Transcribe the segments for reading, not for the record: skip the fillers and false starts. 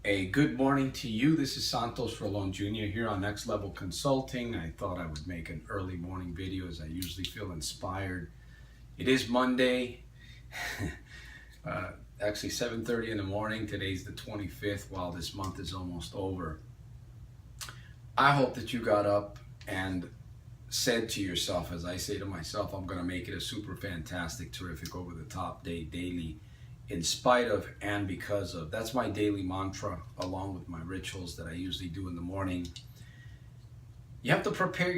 A good morning to you. This is Santos Rolon Jr. here on Next Level Consulting. I thought I would make an early morning video as I usually feel inspired. It is Monday, actually 7:30 in the morning. Today's the 25th while this month is almost over. I hope that you got up and said to yourself, as I say to myself, I'm going to make it a super fantastic, terrific, over the top day daily, in spite of and because of. That's my daily mantra, along with my rituals that I usually do in the morning. You have to prepare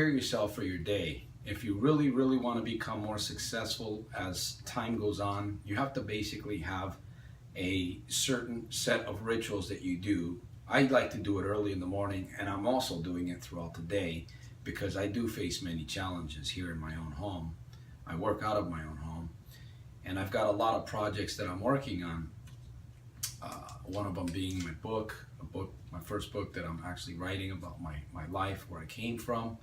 yourself for your day. If you really want to become more successful as time goes on, you have to basically have a certain set of rituals that you do. I like to do it early in the morning, and I'm also doing it throughout the day because I do face many challenges here in my own home. I work out of my own home, and I've got a lot of projects that I'm working on. One of them being my first book that I'm actually writing about my life, where I came from,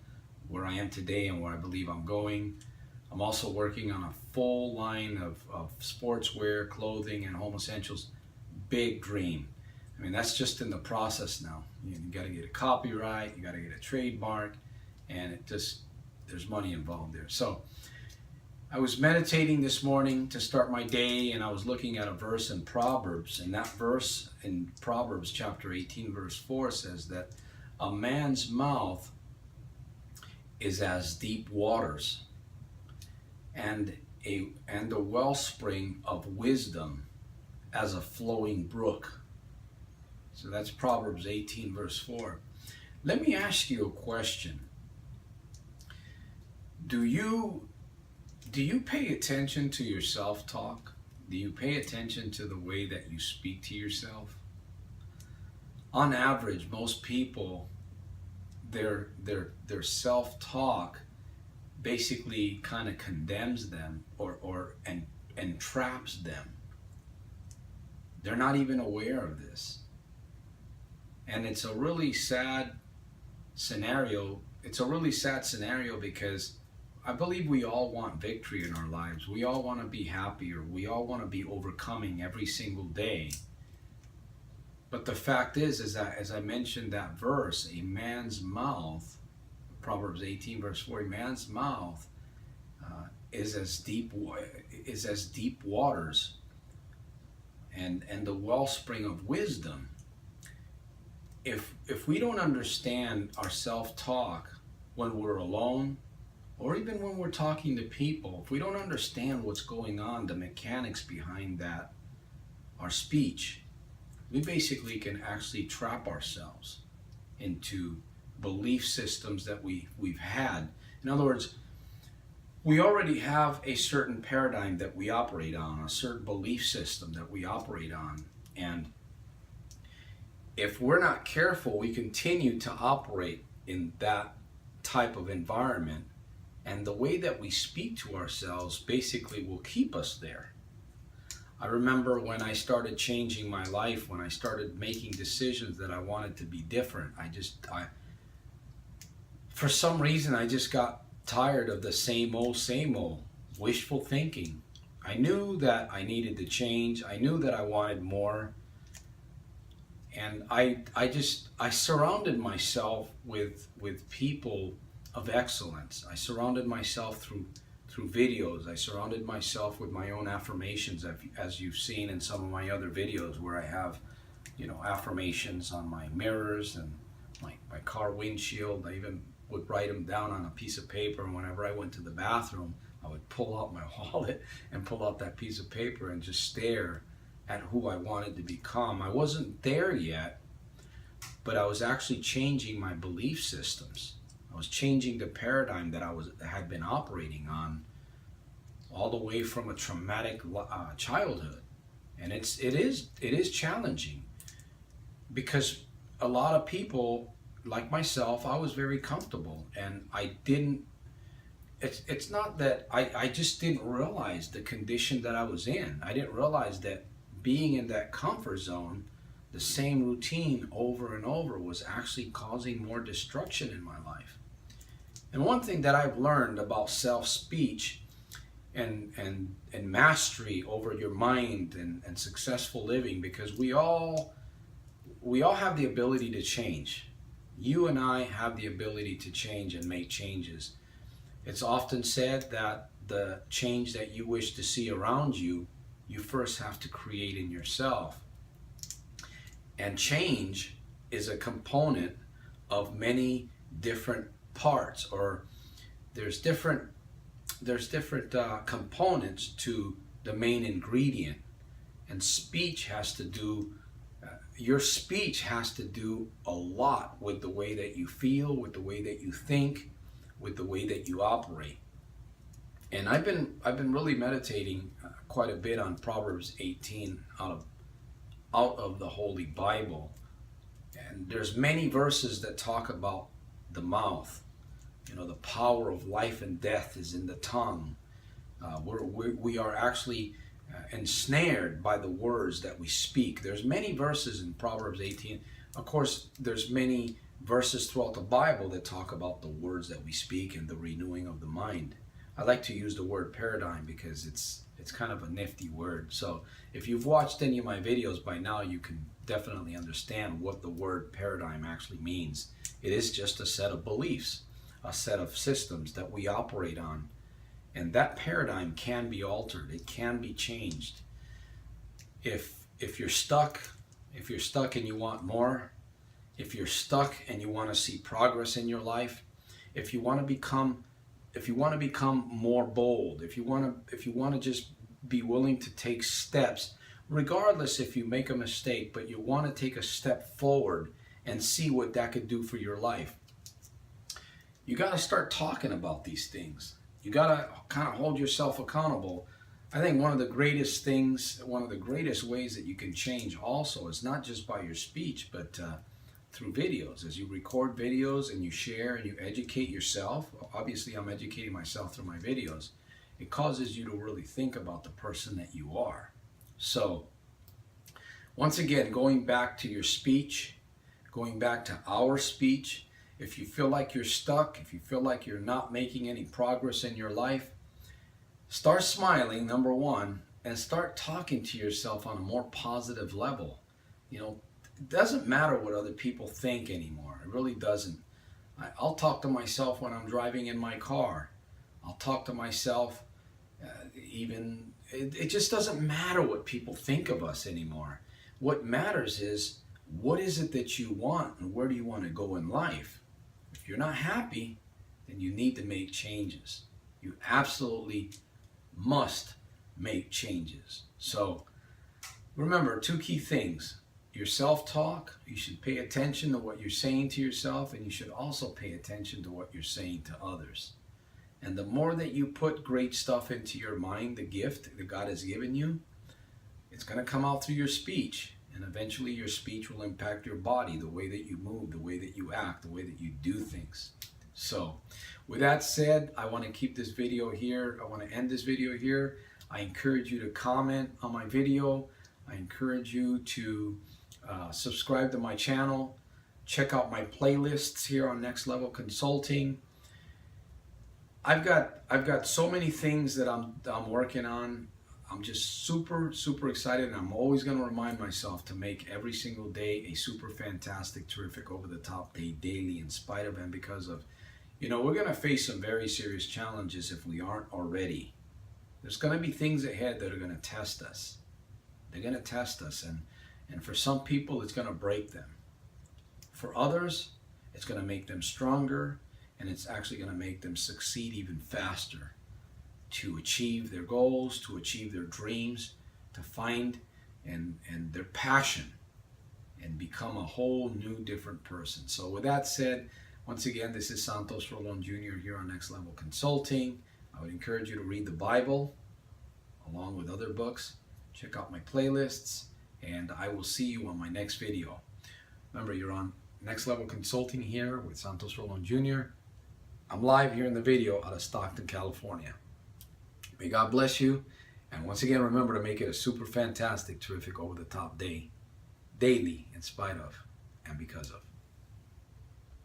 where I am today, and where I believe I'm going. I'm also working on a full line of sportswear, clothing, and home essentials. Big dream. I mean, that's just in the process now. You got to get a copyright, you got to get a trademark, and there's money involved there. So I was meditating this morning to start my day, and I was looking at a verse in Proverbs, and that verse in Proverbs chapter 18 verse 4 says that a man's mouth is as deep waters, and the wellspring of wisdom as a flowing brook. So that's Proverbs 18 verse 4. Let me ask you a question. Do you pay attention to your self-talk? Do you pay attention to the way that you speak to yourself? On average, most people, their self-talk basically kind of condemns them and entraps them. They're not even aware of this. And it's a really sad scenario. It's a really sad scenario because I believe we all want victory in our lives. We all want to be happier. We all want to be overcoming every single day. But the fact is that, as I mentioned that verse, a man's mouth, Proverbs 18 verse 4, a man's mouth is as deep waters, and the wellspring of wisdom. If we don't understand our self-talk when we're alone, or even when we're talking to people, if we don't understand what's going on, the mechanics behind that, our speech, we basically can actually trap ourselves into belief systems that we've had. In other words, we already have a certain paradigm that we operate on, a certain belief system that we operate on, and if we're not careful, we continue to operate in that type of environment, and the way that we speak to ourselves basically will keep us there. I remember when I started changing my life, when I started making decisions that I wanted to be different, for some reason, I just got tired of the same old wishful thinking. I knew that I needed to change. I knew that I wanted more. And I surrounded myself with people of excellence. I surrounded myself through videos. I surrounded myself with my own affirmations, as you've seen in some of my other videos, where I have, affirmations on my mirrors and my car windshield. I even would write them down on a piece of paper, and whenever I went to the bathroom, I would pull out my wallet and pull out that piece of paper and just stare at who I wanted to become. I wasn't there yet, but I was actually changing my belief systems. I was changing the paradigm that I had been operating on, all the way from a traumatic childhood. And it is challenging, because a lot of people, like myself, I was very comfortable, and it's not that I just didn't realize the condition that I was in. I didn't realize that being in that comfort zone, the same routine over and over, was actually causing more destruction in my life. And one thing that I've learned about self-speech and mastery over your mind and successful living, because we all have the ability to change. You and I have the ability to change and make changes. It's often said that the change that you wish to see around you, you first have to create in yourself. And change is a component of many different parts, or there's different components to the main ingredient. And speech has to do, your speech has to do a lot with the way that you feel, with the way that you think, with the way that you operate. And I've been really meditating quite a bit on Proverbs 18 out of the Holy Bible. And there's many verses that talk about the mouth. You know, the power of life and death is in the tongue. We are actually ensnared by the words that we speak. There's many verses in Proverbs 18. Of course, there's many verses throughout the Bible that talk about the words that we speak and the renewing of the mind. I like to use the word paradigm because it's kind of a nifty word. So if you've watched any of my videos by now, you can definitely understand what the word paradigm actually means. It is just a set of beliefs, a set of systems that we operate on. And that paradigm can be altered. It can be changed. If you're stuck and you want more, if you're stuck and you want to see progress in your life, if you want to become more bold, if you want to just be willing to take steps, regardless if you make a mistake, but you want to take a step forward and see what that could do for your life, you got to start talking about these things. You got to kind of hold yourself accountable. I think one of the greatest ways that you can change also is not just by your speech, but through videos. As you record videos and you share and you educate yourself, obviously I'm educating myself through my videos, it causes you to really think about the person that you are. So, once again, going back to your speech, going back to our speech, if you feel like you're stuck, if you feel like you're not making any progress in your life, start smiling, number one, and start talking to yourself on a more positive level. You know, it doesn't matter what other people think anymore. It really doesn't. I'll talk to myself when I'm driving in my car. I'll talk to myself it just doesn't matter what people think of us anymore. What matters is, what is it that you want and where do you want to go in life? If you're not happy, then you need to make changes. You absolutely must make changes. So remember, two key things. Your self-talk, you should pay attention to what you're saying to yourself, and you should also pay attention to what you're saying to others. And the more that you put great stuff into your mind, the gift that God has given you, it's going to come out through your speech. And eventually your speech will impact your body, the way that you move, the way that you act, the way that you do things. So with that said, I want to keep this video here. I want to end this video here. I encourage you to comment on my video. I encourage you to subscribe to my channel. Check out my playlists here on Next Level Consulting. I've got so many things that I'm working on. I'm just super excited, and I'm always going to remind myself to make every single day a super fantastic, terrific, over-the-top day daily, in spite of and because of. You know, we're going to face some very serious challenges if we aren't already. There's going to be things ahead that are going to test us. They're going to test us, and for some people, it's going to break them. For others, it's going to make them stronger, and it's actually going to make them succeed even faster, to achieve their goals, to achieve their dreams, to find and their passion, and become a whole new different person. So with that said, once again, this is Santos Rolon Jr. here on Next Level Consulting. I would encourage you to read the Bible along with other books. Check out my playlists, and I will see you on my next video. Remember, you're on Next Level Consulting here with Santos Rolon Jr. I'm live here in the video out of Stockton, California. May God bless you, and once again, remember to make it a super fantastic, terrific, over-the-top day, daily, in spite of and because of.